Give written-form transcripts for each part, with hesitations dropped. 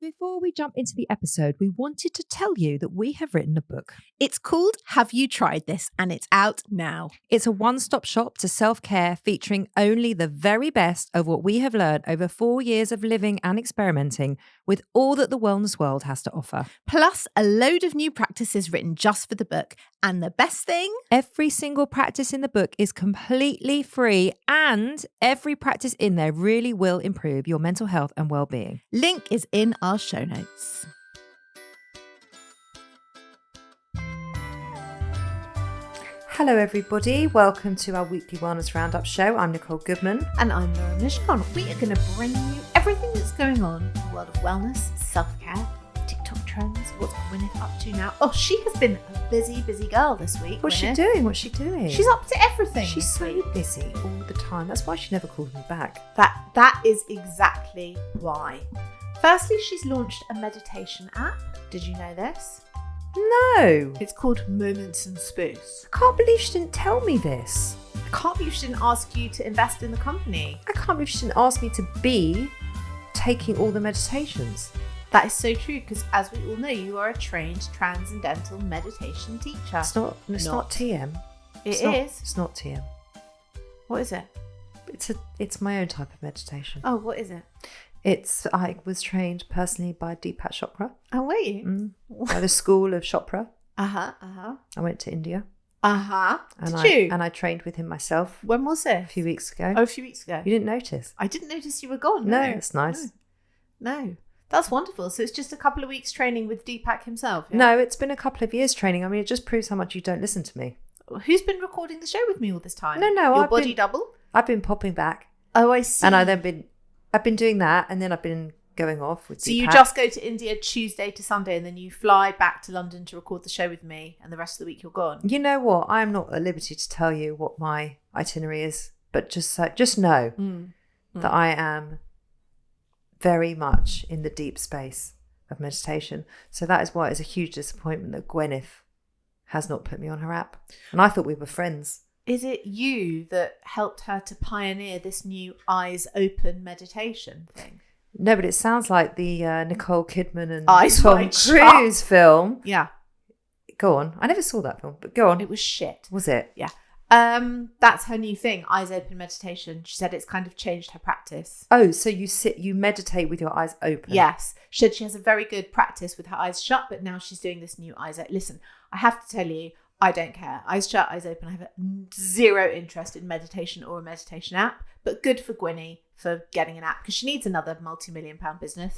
Before we jump into the episode, we wanted to tell you that we have written a book. It's called Have You Tried This? And it's out now. It's a one-stop shop to self-care featuring only the very best of what we have learned over 4 years of living and experimenting with all that the wellness world has to offer. Plus a load of new practices written just for the book. And the best thing? Every single practice in the book is completely free and every practice in there really will improve your mental health and well-being. Link is in our show notes. Hello everybody, welcome to our weekly Wellness Roundup show. I'm Nicole Goodman. And I'm Laura Mishcon. We are going to bring you everything that's going on in the world of wellness, self-care, TikTok trends, what's Gwyneth up to now. Oh, she has been a busy girl this week. What's Gwyneth. she doing? She's up to everything. She's so busy all the time. That's why she never called me back. That is exactly why. Firstly, she's launched a meditation app. Did you know this? No. It's called Moments and Spooks. I can't believe she didn't tell me this. I can't believe she didn't ask you to invest in the company. I can't believe she didn't ask me to be taking all the meditations. That is so true, because as we all know, you are a trained transcendental meditation teacher. It's not TM. It's not TM. What is it? It's my own type of meditation. Oh, what is it? I was trained personally by Deepak Chopra. Oh, were you? By the school of Chopra. I went to India. Did you? And I trained with him myself. When was it? A few weeks ago. Oh, a few weeks ago. You didn't notice? I didn't notice you were gone. No, it's nice. No. That's wonderful. So it's just a couple of weeks training with Deepak himself? Yeah? No, it's been a couple of years training. I mean, it just proves how much you don't listen to me. Who's been recording the show with me all this time? No, Your body double? I've been popping back. Oh, I see. And I've been doing that, and then I've been going off with Deepak. So you just go to India Tuesday to Sunday, and then you fly back to London to record the show with me, and the rest of the week you're gone? You know what? I am not at liberty to tell you what my itinerary is, but just know that I am very much in the deep space of meditation. So that is why it's a huge disappointment that Gwyneth has not put me on her app. And I thought we were friends. Is it you that helped her to pioneer this new eyes open meditation thing? No, but it sounds like the Nicole Kidman and Eyes Tom Wide Cruise Shut. film. Yeah. Go on. I never saw that film, but go on. It was shit. Was it? Yeah. That's her new thing, eyes open meditation. She said it's kind of changed her practice. Oh, so you meditate with your eyes open? Yes. She said she has a very good practice with her eyes shut, but now she's doing this new eyes open. Listen, I have to tell you, I don't care. Eyes shut, eyes open. I have zero interest in meditation or a meditation app, but good for Gwynnie for getting an app, because she needs another multi-million-pound business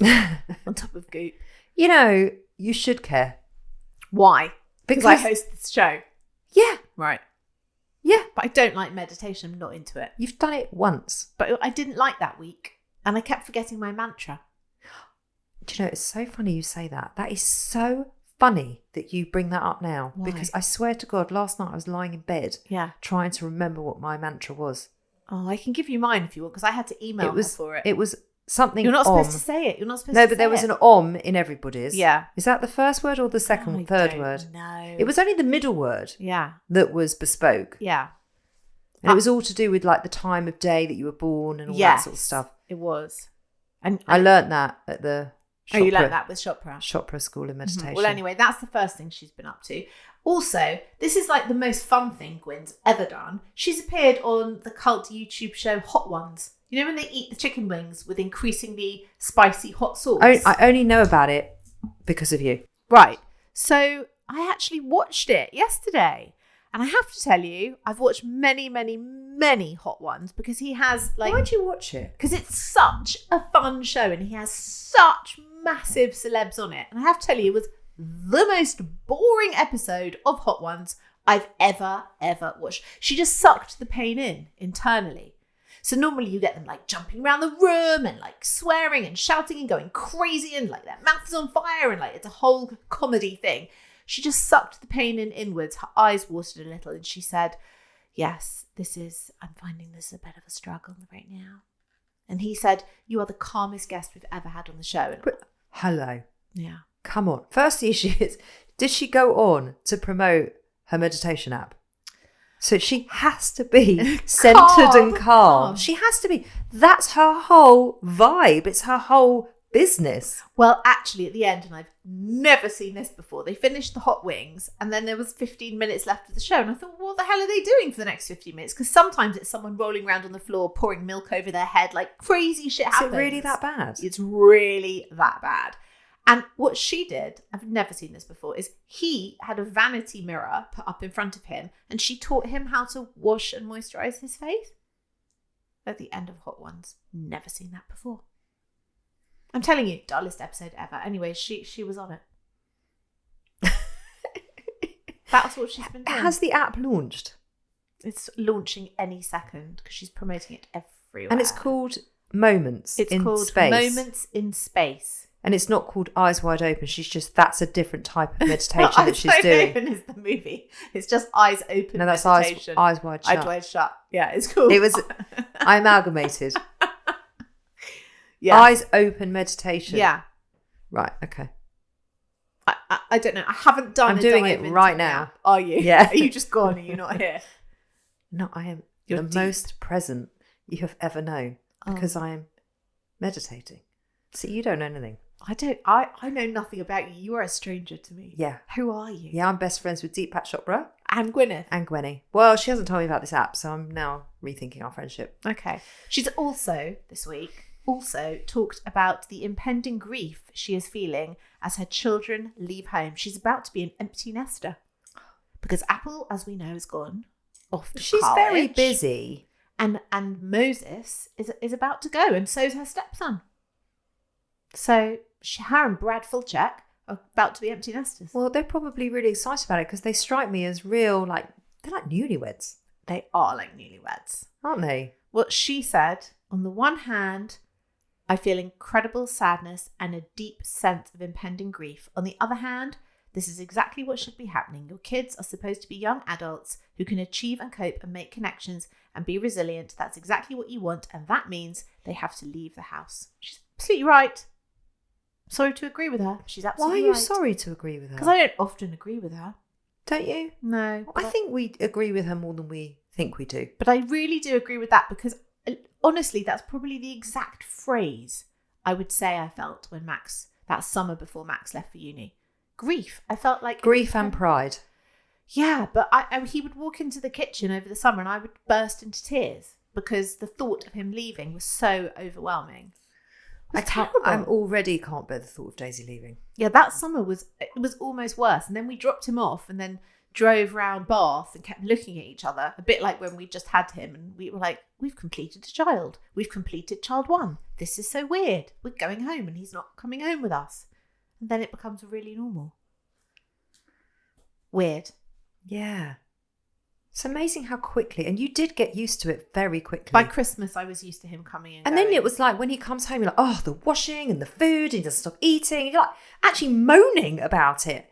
on top of Goop. You know, you should care. Why? Because I host this show. Yeah. Right. Yeah. But I don't like meditation. I'm not into it. You've done it once. But I didn't like that week, and I kept forgetting my mantra. Do you know, it's so funny you say that. That is so funny that you bring that up now. Why? Because I swear to God, last night I was lying in bed trying to remember what my mantra was. Oh, I can give you mine if you want, because I had to email her for it. It was something. You're not supposed to say it. You're not supposed to say it. No, but there was an in everybody's. Yeah. Is that the first word or the third word? No. It was only the middle word. Yeah. That was bespoke. Yeah. And it was all to do with like the time of day that you were born and all that sort of stuff. It was. And I learnt that at the Chopra. Oh, you learnt that with Chopra? Chopra School of Meditation. Well, anyway, that's the first thing she's been up to. Also, this is like the most fun thing Gwyn's ever done. She's appeared on the cult YouTube show Hot Ones. You know when they eat the chicken wings with increasingly spicy hot sauce? I only know about it because of you. Right. So I actually watched it yesterday. And I have to tell you, I've watched many, many, many Hot Ones, because he has like... Why'd you watch it? Because it's such a fun show and he has such massive celebs on it. And I have to tell you, it was the most boring episode of Hot Ones I've ever watched. She just sucked the pain in internally. So normally you get them like jumping around the room and like swearing and shouting and going crazy and like their mouth is on fire and like it's a whole comedy thing. She just sucked the pain in inwards. Her eyes watered a little and she said, yes, I'm finding this a bit of a struggle right now. And he said, you are the calmest guest we've ever had on the show. But, hello. Yeah. Come on. First issue is, did she go on to promote her meditation app? So she has to be centered and calm. She has to be. That's her whole vibe. It's her whole business. Well, actually, at the end, and I've never seen this before, they finished the hot wings and then there was 15 minutes left of the show. And I thought, what the hell are they doing for the next 15 minutes? Because sometimes it's someone rolling around on the floor, pouring milk over their head, like crazy shit happens. Is it really that bad? It's really that bad. And what she did, I've never seen this before, is he had a vanity mirror put up in front of him and she taught him how to wash and moisturize his face at the end of Hot Ones. Never seen that before. I'm telling you, dullest episode ever. Anyway, she was on it. That's what she's been doing. Has the app launched? It's launching any second because she's promoting it everywhere. And it's called Moments It's in called Space. Moments in Space. And it's not called Eyes Wide Open. That's a different type of meditation that she's doing. Eyes Wide Open is the movie. It's just Eyes Open. No, that's meditation. eyes Wide Shut. Eyes Wide Shut. Yeah, it's cool. It was. I amalgamated. Yeah. Eyes Open meditation. Yeah. Right. Okay. I don't know. I haven't done. I'm a doing dive it into right it now. yet. Are you? Yeah. Are you just gone? Are you not here? No, I am You're the deep. most present you have ever known because I am meditating. See, you don't know anything. I don't. I know nothing about you. You are a stranger to me. Yeah. Who are you? Yeah, I'm best friends with Deepak Chopra And Gwyneth. and Gwenny. Well, she hasn't told me about this app, so I'm now rethinking our friendship. Okay. She's also, this week, talked about the impending grief she is feeling as her children leave home. She's about to be an empty nester. Because Apple, as we know, is gone off to She's college. very busy. And Moses is about to go, and so's her stepson. So her and Brad Fulchek are about to be empty nesters. Well, they're probably really excited about it because they strike me as real, they're like newlyweds, They are like newlyweds. aren't they? What she said, on the one hand, I feel incredible sadness and a deep sense of impending grief. On the other hand, this is exactly what should be happening. Your kids are supposed to be young adults who can achieve and cope and make connections and be resilient. That's exactly what you want, and that means they have to leave the house. She's absolutely right. Sorry to agree with her. She's Why absolutely are you right. sorry to agree with her? Because I don't often agree with her. Don't you? No. I think we agree with her more than we think we do. But I really do agree with that because honestly, that's probably the exact phrase I would say I felt when that summer before Max left for uni. Grief. I felt like... Grief and pride. Yeah, but he would walk into the kitchen over the summer and I would burst into tears because the thought of him leaving was so overwhelming. It was terrible. I already can't bear the thought of Daisy leaving. Yeah, that summer was almost worse. And then we dropped him off and then drove round Bath and kept looking at each other, a bit like when we just had him. And we were like, we've completed a child. We've completed child 1. This is so weird. We're going home and he's not coming home with us. And then it becomes really normal. Weird. Yeah. It's amazing how quickly, and you did get used to it very quickly. By Christmas, I was used to him coming in. And then it was like when he comes home, you're like, oh, the washing and the food, and he doesn't stop eating. And you're like actually moaning about it.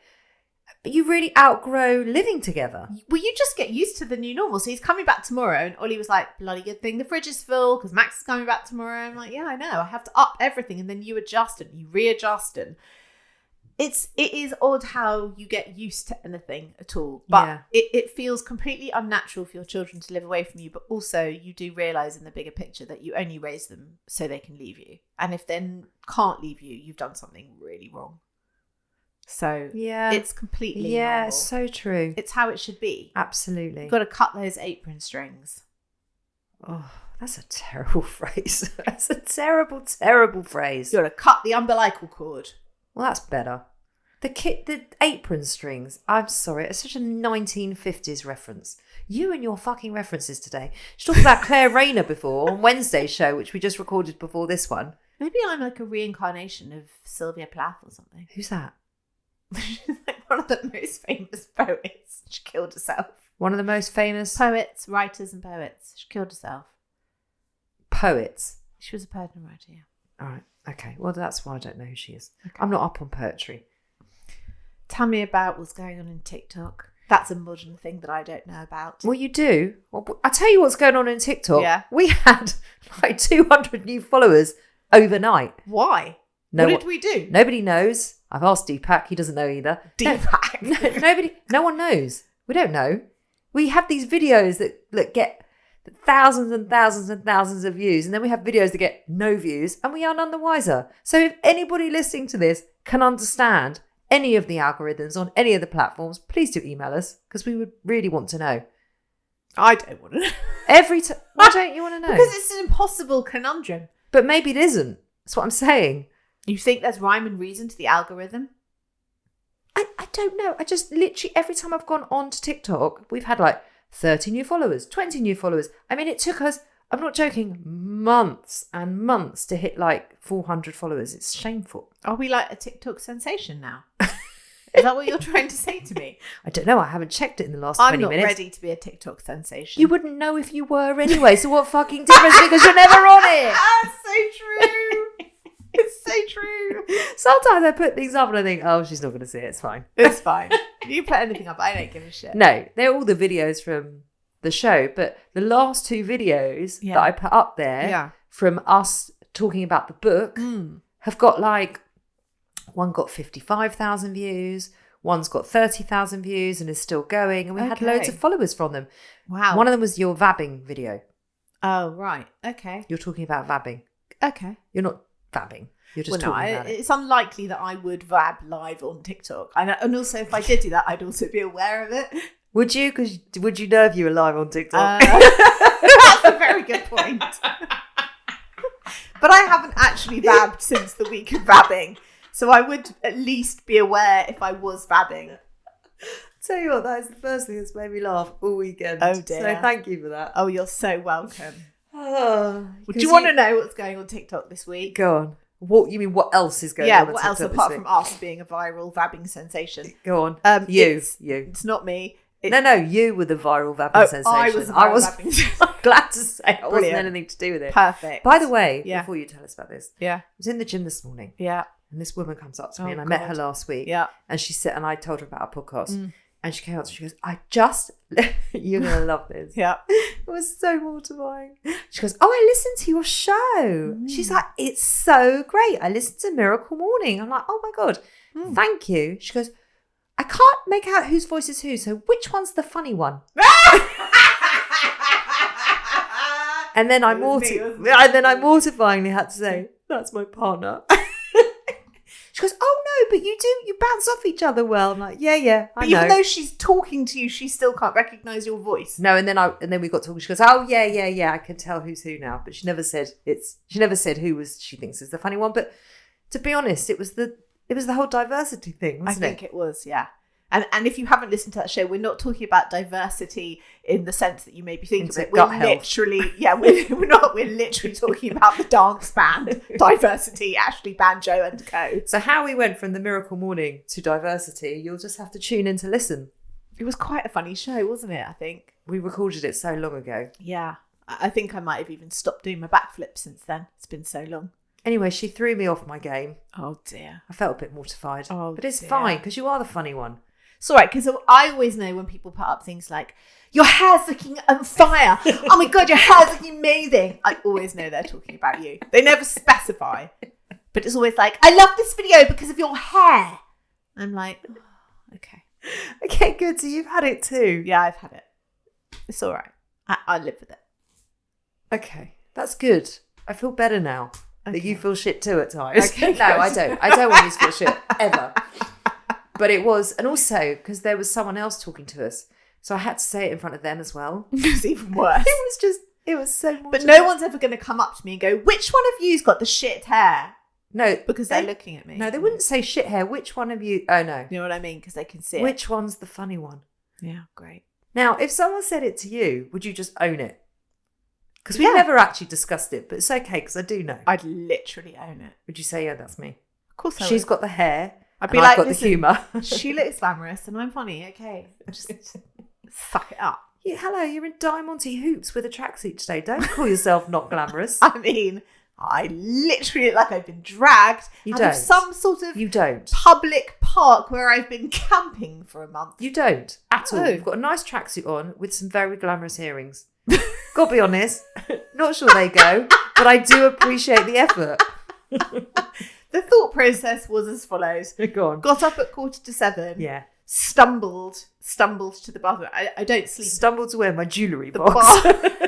But you really outgrow living together. Well, you just get used to the new normal. So he's coming back tomorrow, and Ollie was like, bloody good thing the fridge is full because Max is coming back tomorrow. I'm like, yeah, I know. I have to up everything, and then you adjust and you readjust, and it is odd how you get used to anything at all. But Yeah. it feels completely unnatural for your children to live away from you. But also you do realise in the bigger picture that you only raise them so they can leave you. And if they can't leave you, you've done something really wrong. So Yeah. it's completely Yeah, normal. it's so true. It's how it should be. Absolutely. You've got to cut those apron strings. Oh, that's a terrible phrase. That's a terrible, terrible phrase. You've got to cut the umbilical cord. Well, that's better. The apron strings. I'm sorry, it's such a 1950s reference. You and your fucking references today. She talked about Claire Rayner before on Wednesday's show, which we just recorded before this one. Maybe I'm like a reincarnation of Sylvia Plath or something. Who's that? She's like one of the most famous poets. She killed herself. One of the most famous Poets, writers and poets. She killed herself. poets. She was a poet and writer, yeah. All right. Okay. Well, that's why I don't know who she is. Okay. I'm not up on poetry. Tell me about what's going on in TikTok. That's a modern thing that I don't know about. Well, you do. Well, I'll tell you what's going on in TikTok. Yeah. We had like 200 new followers overnight. Why? No what one- did we do? Nobody knows. I've asked Deepak. He doesn't know either. Deepak. No one knows. We don't know. We have these videos that get thousands and thousands and thousands of views, and then we have videos that get no views, and we are none the wiser. So if anybody listening to this can understand any of the algorithms on any of the platforms, please do email us, because we would really want to know. I don't want to know. Why don't you want to know? Because it's an impossible conundrum. But maybe it isn't. That's what I'm saying. You think there's rhyme and reason to the algorithm? I don't know. I just literally, every time I've gone on to TikTok, we've had like 30 new followers, 20 new followers. I mean, it took us, I'm not joking, months and months to hit like 400 followers. It's shameful. Are we like a TikTok sensation now? Is that what you're trying to say to me? I don't know. I haven't checked it in the last 20 minutes. I'm not ready to be a TikTok sensation. You wouldn't know if you were anyway. So what fucking difference? Because you're never on it. That's so true. It's so true. Sometimes I put things up and I think, oh, she's not going to see it. It's fine. It's fine. You put anything up, I don't give a shit. No, they're all the videos from the show. But the last two videos that I put up there from us talking about the book have got like, one got 55,000 views, one's got 30,000 views and is still going. And we had loads of followers from them. Wow. One of them was your vabbing video. Oh, right. Okay. You're talking about vabbing. Okay. You're not vabbing. You're just talking about it. It's unlikely that I would vab live on TikTok. And also, if I did do that, I'd also be aware of it. Would you? Because would you know if you were live on TikTok? That's a very good point. But I haven't actually vabbed since the week of vabbing. So I would at least be aware if I was vabbing. Tell you what, that is the first thing that's made me laugh all weekend. Oh dear. So thank you for that. Oh, you're so welcome. Oh, do you want to know what's going on TikTok this week? Go on. What you mean? What else is going on? Yeah, what else apart from us being a viral vabbing sensation? Go on. You. It's not me. No, you were the viral vabbing sensation. I was I'm glad to say I wasn't anything to do with it. Perfect. By the way, before you tell us about this, I was in the gym this morning. Yeah. And this woman comes up to me, and I met her last week. Yeah. And she said, and I told her about our podcast. And she came up to me, she goes, you're going to love this. Yeah. It was so mortifying. She goes, oh, I listened to your show. She's like, it's so great. I listened to Miracle Morning. I'm like, oh my God, thank you. She goes, I can't make out whose voice is who. So which one's the funny one? And then I mortifyingly had to say, that's my partner. She goes, oh no, but you bounce off each other well. I'm like, yeah, I know. Even though she's talking to you, she still can't recognise your voice. No, and then we got talking. She goes, oh yeah, I can tell who's who now. But she never said who she thinks is the funny one. But to be honest, it was the whole diversity thing, wasn't it? I think it was, yeah. And if you haven't listened to that show, we're not talking about diversity in the sense that you maybe think of it. We're literally, we're literally talking about the dance band diversity, Ashley Banjo and co. So how we went from the Miracle Morning to diversity, you'll just have to tune in to listen. It was quite a funny show, wasn't it? I think we recorded it so long ago. Yeah, I think I might have even stopped doing my backflip since then. It's been so long. Anyway, she threw me off my game. Oh dear. I felt a bit mortified. Oh, but it's fine because you are the funny one. It's all right, because I always know when people put up things like, your hair's looking on fire. Oh my God, your hair's looking amazing. I always know they're talking about you. They never specify. But it's always like, I love this video because of your hair. I'm like, oh, okay. Okay, good. So you've had it too. Yeah, I've had it. It's all right. I live with it. Okay, that's good. I feel better now that you feel shit too at times. Okay, no, I don't. I don't want you to feel shit, ever. But it was, and also because there was someone else talking to us. So I had to say it in front of them as well. It was even worse. It was so mortifying. But no one's ever going to come up to me and go, which one of you's got the shit hair? No. Because they're looking at me. No, they wouldn't say shit hair. Which one of you? Oh, no. You know what I mean? Because they can see it. Which one's the funny one? Yeah, great. Now, if someone said it to you, would you just own it? Because we've never actually discussed it, but it's okay because I do know. I'd literally own it. Would you say, yeah, that's me? Of course I would. She's got the hair. I'd be like, I've got the humour. She looks glamorous and I'm funny. Okay. Just suck it up. Yeah, hello, you're in Diamante hoops with a tracksuit today. Don't call yourself not glamorous. I mean, I literally look like I've been dragged out of some sort of public park where I've been camping for a month. You don't at all. You've got a nice tracksuit on with some very glamorous earrings. Gotta be honest, not sure they go, but I do appreciate the effort. The thought process was as follows. Go on. Got up at 6:45. Yeah. Stumbled to the bathroom. I don't sleep. Stumbled to wear my jewellery box.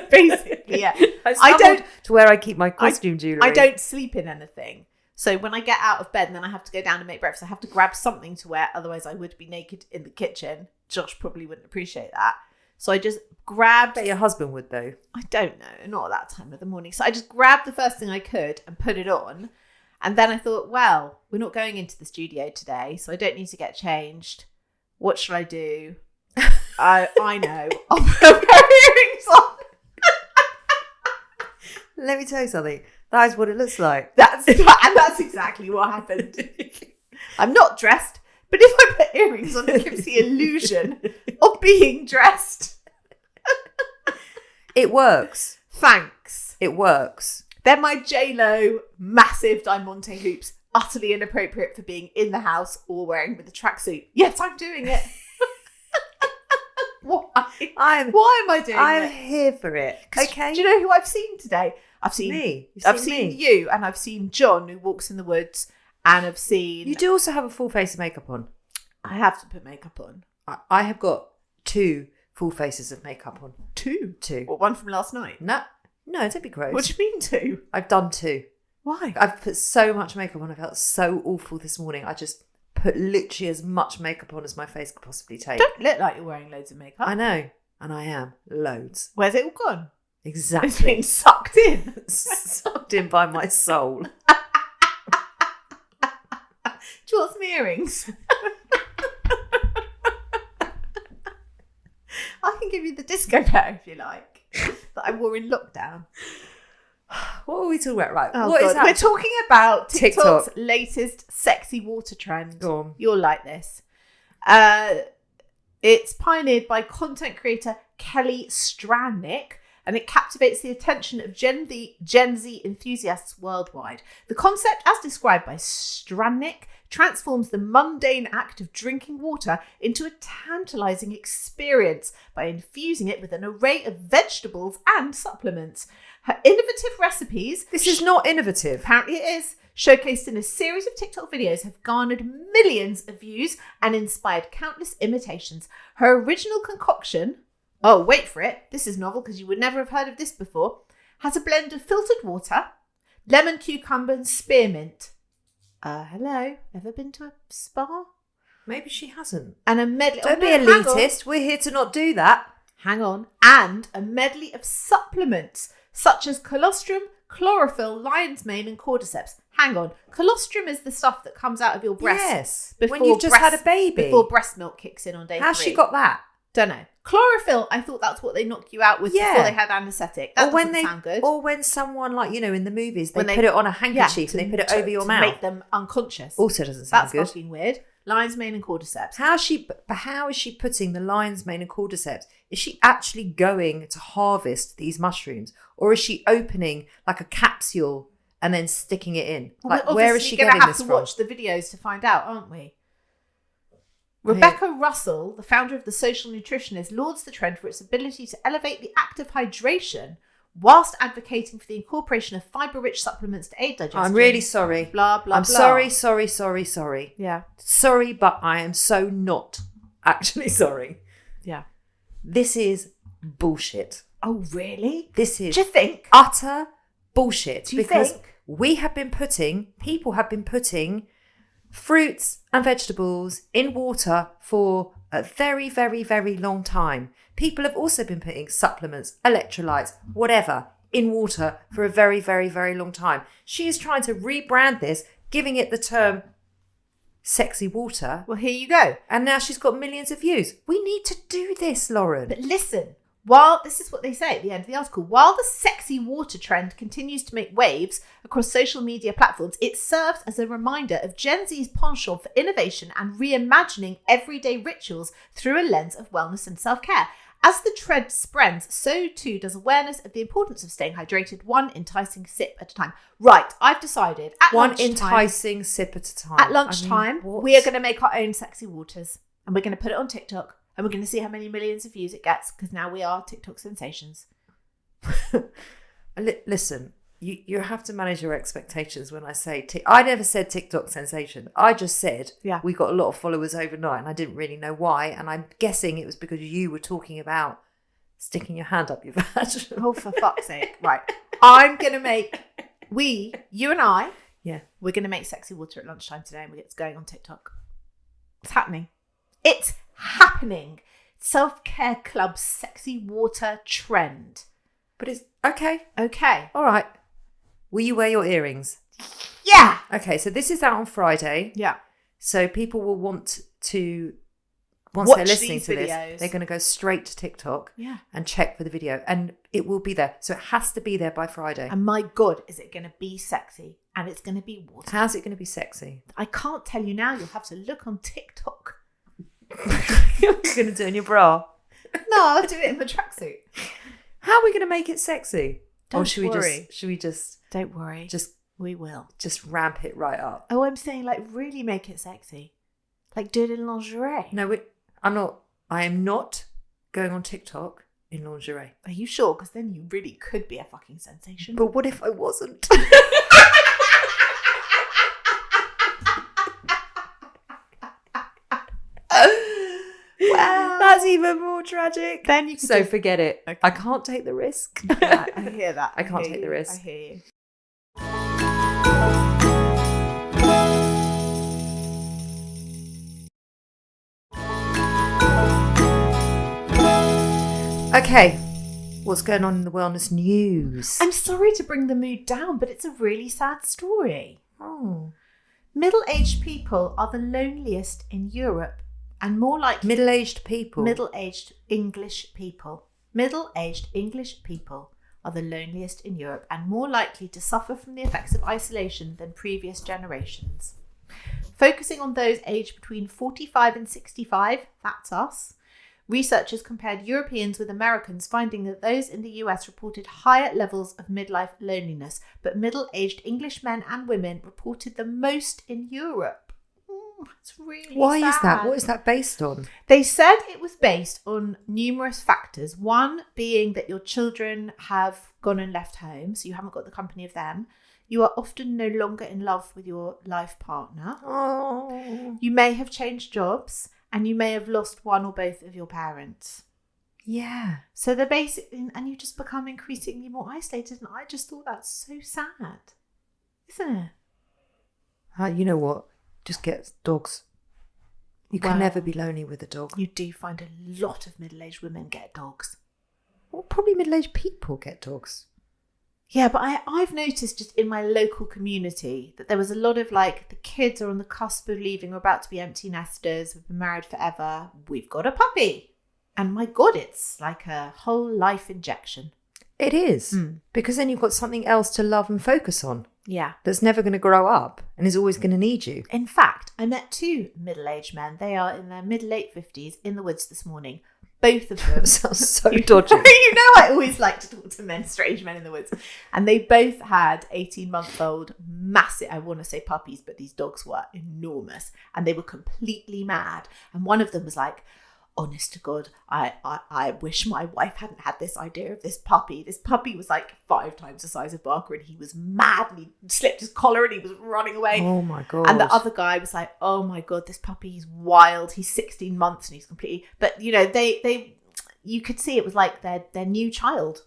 Basically, yeah. I don't to where I keep my costume jewellery. I don't sleep in anything. So when I get out of bed and then I have to go down and make breakfast, I have to grab something to wear. Otherwise, I would be naked in the kitchen. Josh probably wouldn't appreciate that. So I just grabbed... I bet your husband would, though. I don't know. Not at that time of the morning. So I just grabbed the first thing I could and put it on. And then I thought, well, we're not going into the studio today, so I don't need to get changed. What should I do? I know. I'll put my earrings on. Let me tell you something. That is what it looks like. That's exactly what happened. I'm not dressed, but if I put earrings on, it gives the illusion of being dressed. It works. Thanks. It works. Then my J-Lo massive Diamante hoops, utterly inappropriate for being in the house or wearing with a tracksuit. Yes, I'm doing it. Why? Why am I doing it? I'm here for it. Okay. Do you know who I've seen today? I've seen me. I've seen you, and I've seen John, who walks in the woods, and I've seen... You do also have a full face of makeup on. I have to put makeup on. I have got 2 full faces of makeup on. 2? 2. What, one from last night? No, don't be gross. What do you mean 2? I've done 2. Why? I've put so much makeup on. I felt so awful this morning. I just put literally as much makeup on as my face could possibly take. Don't look like you're wearing loads of makeup. I know. And I am. Loads. Where's it all gone? Exactly. It's being sucked in. Sucked in by my soul. Do you want some earrings? I can give you the disco pair if you like, that I wore in lockdown. What are we talking about? Right. Oh, what God. is that? We're talking about TikTok's TikTok. latest sexy water trend. Go on. You'll like this. It's pioneered by content creator Kelly Stranick, and it captivates the attention of Gen Z enthusiasts worldwide. The concept, as described by Stranick, transforms the mundane act of drinking water into a tantalizing experience by infusing it with an array of vegetables and supplements. Her innovative recipes... This is not innovative. Apparently it is. Showcased in a series of TikTok videos, have garnered millions of views and inspired countless imitations. Her original concoction, oh, wait for it, this is novel because you would never have heard of this before, has a blend of filtered water, lemon, cucumber and spearmint. Hello, ever been to a spa? Maybe she hasn't. And a medley... Don't be elitist. We're here to not do that. Hang on. And a medley of supplements such as colostrum, chlorophyll, lion's mane and cordyceps. Hang on. Colostrum is the stuff that comes out of your breast. Yes. When you've just had a baby. Before breast milk kicks in on day 3. How's she got that? Don't know. Chlorophyll, I thought that's what they knock you out with before they had anaesthetic. That doesn't sound good. Or when someone, like, you know, in the movies, they put it on a handkerchief and they put it over your mouth. To make them unconscious. Also doesn't sound good. That's fucking weird. Lion's mane and cordyceps. How is she putting the lion's mane and cordyceps? Is she actually going to harvest these mushrooms? Or is she opening like a capsule and then sticking it in? Well, like, where is she getting this from? We're going to have to watch the videos to find out, aren't we? Rebecca Russell, the founder of The Social Nutritionist, lauds the trend for its ability to elevate the act of hydration whilst advocating for the incorporation of fibre-rich supplements to aid digestion. I'm really sorry. Blah, blah, I'm blah. sorry. Yeah. Sorry, but I am so not actually sorry. Yeah. This is bullshit. Oh, really? This is Do you think? utter bullshit. Do you because think? People have been putting fruits and vegetables in water for a very, very, very long time. People have also been putting supplements, electrolytes, whatever, in water for a very, very, very long time. She is trying to rebrand this, giving it the term sexy water. Well, here you go. And now she's got millions of views. We need to do this, Lauren. But listen, while this is what they say at the end of the article, while the sexy water trend continues to make waves across social media platforms, it serves as a reminder of Gen Z's penchant for innovation and reimagining everyday rituals through a lens of wellness and self-care. As the trend spreads, so too does awareness of the importance of staying hydrated, one enticing sip at a time. Right, I've decided at lunchtime, enticing sip at a time. At lunchtime, we are going to make our own sexy waters and we're going to put it on TikTok. And we're going to see how many millions of views it gets because now we are TikTok sensations. Listen, you have to manage your expectations when I say... I never said TikTok sensation. I just said we got a lot of followers overnight and I didn't really know why. And I'm guessing it was because you were talking about sticking your hand up your vag. Oh, for fuck's sake. Right. I'm going to make, you and I, Yeah. we're going to make sexy water at lunchtime today and it's going on TikTok. It's happening. It's happening. Self-Care Club sexy water trend. But it's okay. Okay. All right. Will you wear your earrings? Yeah. Okay, so this is out on Friday. Yeah. So people will want to, once Watch they're listening these to this, videos. they're going to go straight to TikTok Yeah. and check for the video. And it will be there. So it has to be there by Friday. And my God, is it going to be sexy? And it's going to be water. How's it going to be sexy? I can't tell you now. You'll have to look on TikTok. You're going to do it in your bra. No, I'll do it in my tracksuit. How are we going to make it sexy? Don't or should worry. we just Don't worry. We will. just ramp it right up? Oh, I'm saying like really make it sexy. Like do it in lingerie. No, I am not going on TikTok in lingerie. Are you sure? Because then you really could be a fucking sensation. But what if I wasn't? Well, That's even more tragic. then you could So just... forget it. Okay. I can't take the risk. Yeah, I hear that. I can't hear take the you. risk. I hear you. Okay, what's going on in the wellness news? I'm sorry to bring the mood down, but it's a really sad story. Oh, Middle-aged people are the loneliest in Europe and more likely... middle-aged people. Middle-aged English people. Middle-aged English people are the loneliest in Europe and more likely to suffer from the effects of isolation than previous generations. Focusing on those aged between 45 and 65, that's us, researchers compared Europeans with Americans, finding that those in the US reported higher levels of midlife loneliness, but middle-aged English men and women reported the most in Europe. It's really Why is that? sad. What is that based on? They said it was based on numerous factors. One being that your children have gone and left home, so you haven't got the company of them. You are often no longer in love with your life partner. Oh, You may have changed jobs and you may have lost one or both of your parents. yeah. So they're basically, and you just become increasingly more isolated. And I just thought that's so sad, isn't it? You know what? Just get dogs. You can Wow. never be lonely with a dog. You do find a lot of middle-aged women get dogs. Well, probably middle-aged people get dogs. Yeah, but I've noticed just in my local community that there was a lot of like the kids are on the cusp of leaving, we're about to be empty nesters, we've been married forever, we've got a puppy. And my God, it's like a whole life injection. It is. Mm. Because then you've got something else to love and focus on Yeah. that's never going to grow up and is always going to need you. In fact, I met two middle-aged men. They are in their mid-late 50s in the woods this morning. Both of them. That sounds so dodgy. You know I always like to talk to men, strange men in the woods. And they both had 18-month-old massive, I want to say puppies, but these dogs were enormous. And they were completely mad. And one of them was like, honest to God, I wish my wife hadn't had this idea of this puppy. This puppy was like 5 times the size of Barker and he was mad and he slipped his collar and he was running away. Oh my God. And the other guy was like, oh my God, this puppy is wild. He's 16 months and he's completely... But, you know, you could see it was like their new child,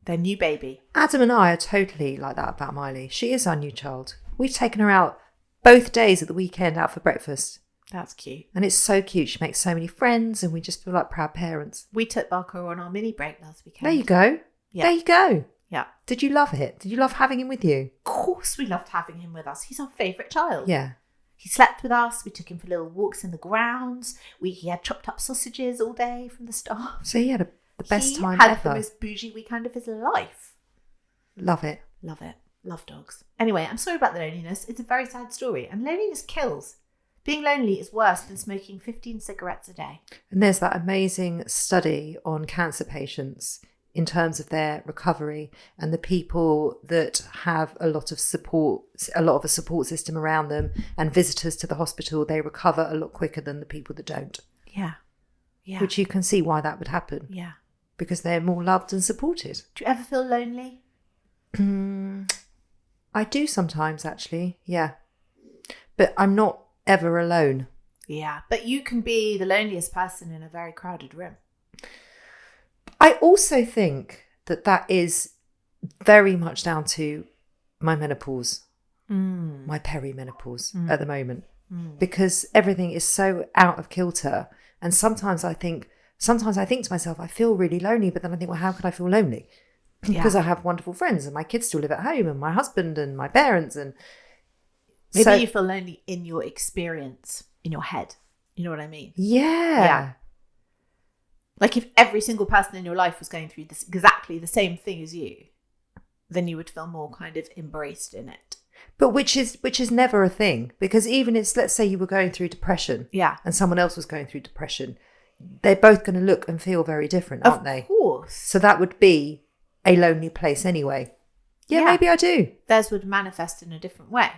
their new baby. Adam and I are totally like that about Miley. She is our new child. We've taken her out both days at the weekend out for breakfast. That's cute. And it's so cute. She makes so many friends and we just feel like proud parents. We took Barker on our mini break last weekend. There you go. Yeah. There you go. Yeah. Did you love it? Did you love having him with you? Of course we loved having him with us. He's our favourite child. Yeah. He slept with us. We took him for little walks in the grounds. He had chopped up sausages all day from the staff. So he had the best time He had ever. the most bougie weekend of his life. Love it. Love it. Love dogs. Anyway, I'm sorry about the loneliness. It's a very sad story. And loneliness kills. Being lonely is worse than smoking 15 cigarettes a day. And there's that amazing study on cancer patients in terms of their recovery, and the people that have a lot of a support system around them and visitors to the hospital, they recover a lot quicker than the people that don't. Yeah. Yeah. Which you can see why that would happen, Yeah. because they're more loved and supported. Do you ever feel lonely? I do sometimes, actually, yeah. But I'm not ever alone. Yeah. But you can be the loneliest person in a very crowded room. I also think that is very much down to my menopause, my perimenopause at the moment, because everything is so out of kilter. And sometimes I think to myself, I feel really lonely, but then I think, well, how could I feel lonely? Because I have wonderful friends and my kids still live at home and my husband and my parents. And maybe you feel lonely in your experience, in your head. You know what I mean? Yeah. Like if every single person in your life was going through this exactly the same thing as you, then you would feel more kind of embraced in it. But which is never a thing, because even let's say you were going through depression, and someone else was going through depression, they're both going to look and feel very different, aren't they? Of course. So that would be a lonely place anyway. Yeah, maybe I do. Theirs would manifest in a different way.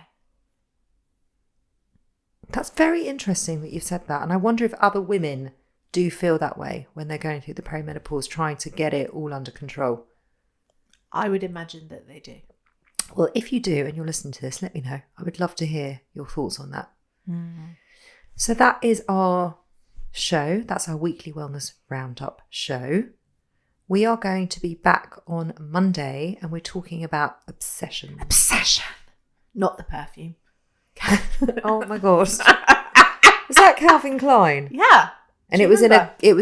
That's very interesting that you've said that. And I wonder if other women do feel that way when they're going through the perimenopause, trying to get it all under control. I would imagine that they do. Well, if you do and you're listening to this, let me know. I would love to hear your thoughts on that. So that is our show. That's our weekly wellness roundup show. We are going to be back on Monday and we're talking about obsession. Obsession. Not the perfume. Oh my God. Was that Calvin Klein? Yeah. And it was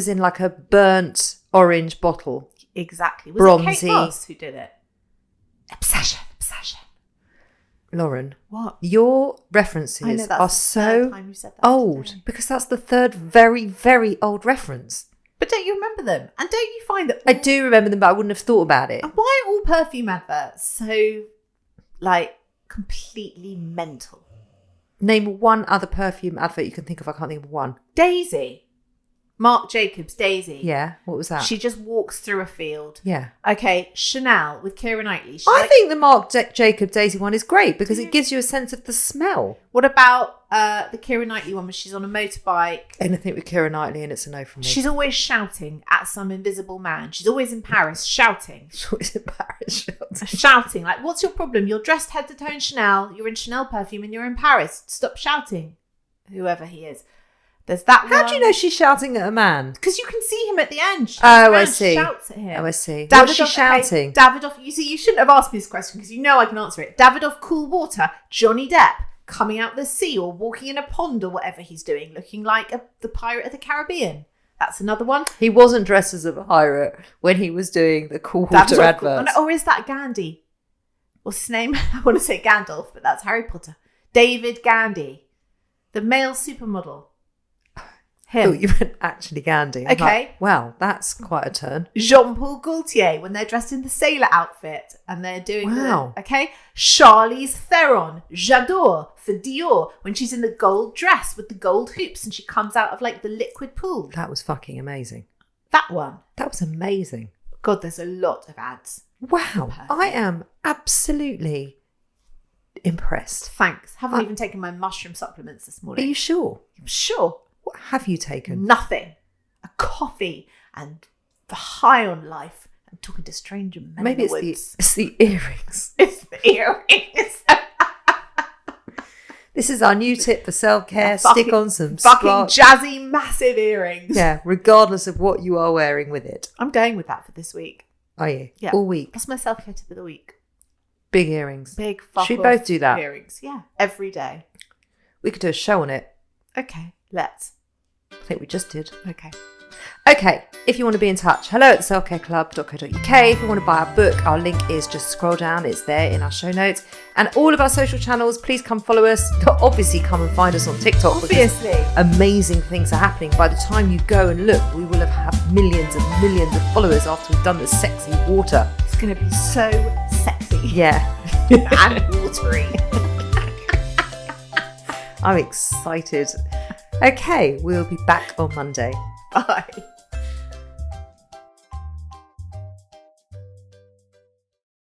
in like a burnt orange bottle. Exactly. Was Bronzy. it Kate Moss who did it? Obsession. Lauren, what? Your references are so old today. Because that's the third very, very old reference. But don't you remember them? And don't you find that... I do remember them, but I wouldn't have thought about it. And why are all perfume adverts so, like, completely mental? Name one other perfume advert you can think of. I can't think of one. Daisy. Marc Jacobs, Daisy. Yeah, what was that? She just walks through a field. Yeah. Okay, Chanel with Keira Knightley. I think the Marc Jacobs Daisy one is great because it gives you a sense of the smell. What about the Keira Knightley one where she's on a motorbike? Anything with Keira Knightley and it's a no from me. She's always shouting at some invisible man. She's always in Paris shouting. She's always in Paris shouting. Shouting. Like, what's your problem? You're dressed head to toe in Chanel. You're in Chanel perfume and you're in Paris. Stop shouting. Whoever he is. There's that one. How do you know she's shouting at a man? Because you can see him at the end. I see. Shouts at him. Oh, I see. Davidoff, What's she shouting? Okay, Davidoff, you see, you shouldn't have asked me this question because you know I can answer it. Davidoff Cool Water, Johnny Depp coming out the sea or walking in a pond or whatever he's doing, looking like the Pirate of the Caribbean. That's another one. He wasn't dressed as a pirate when he was doing the Cool Water adverts. Or is that Gandhi? What's his name? I want to say Gandalf, but that's Harry Potter. David Gandy, the male supermodel. Him. Oh, you meant actually Gandhi. Okay. Like, wow, that's quite a turn. Jean-Paul Gaultier, when they're dressed in the sailor outfit and they're doing okay. Charlize Theron, J'adore for Dior, when she's in the gold dress with the gold hoops and she comes out of like the liquid pool. That was fucking amazing. That one. That was amazing. God, there's a lot of ads. Wow. I am absolutely impressed. Thanks. Haven't even taken my mushroom supplements this morning. Are you sure? I'm sure. What have you taken? Nothing. A coffee and the high on life. I'm talking to stranger men. Maybe in the woods. it's the earrings. It's the earrings. This is our new tip for self-care. Stick on some fucking jazzy, massive earrings. Yeah, regardless of what you are wearing with it. I'm going with that for this week. Are you? Yeah. All week. That's my self-care tip of the week. Big earrings. Big fuck Should we both do that? Earrings. Yeah. Every day. We could do a show on it. Okay. Let's. I think we just did. Okay. If you want to be in touch, hello@selfcareclub.co.uk. If you want to buy our book, our link is just scroll down. It's there in our show notes. And all of our social channels, please come follow us. Obviously, come and find us on TikTok. Obviously. Amazing things are happening. By the time you go and look, we will have had millions and millions of followers after we've done the sexy water. It's going to be so sexy. Yeah. And watery. I'm excited. Okay, we'll be back on Monday. Bye.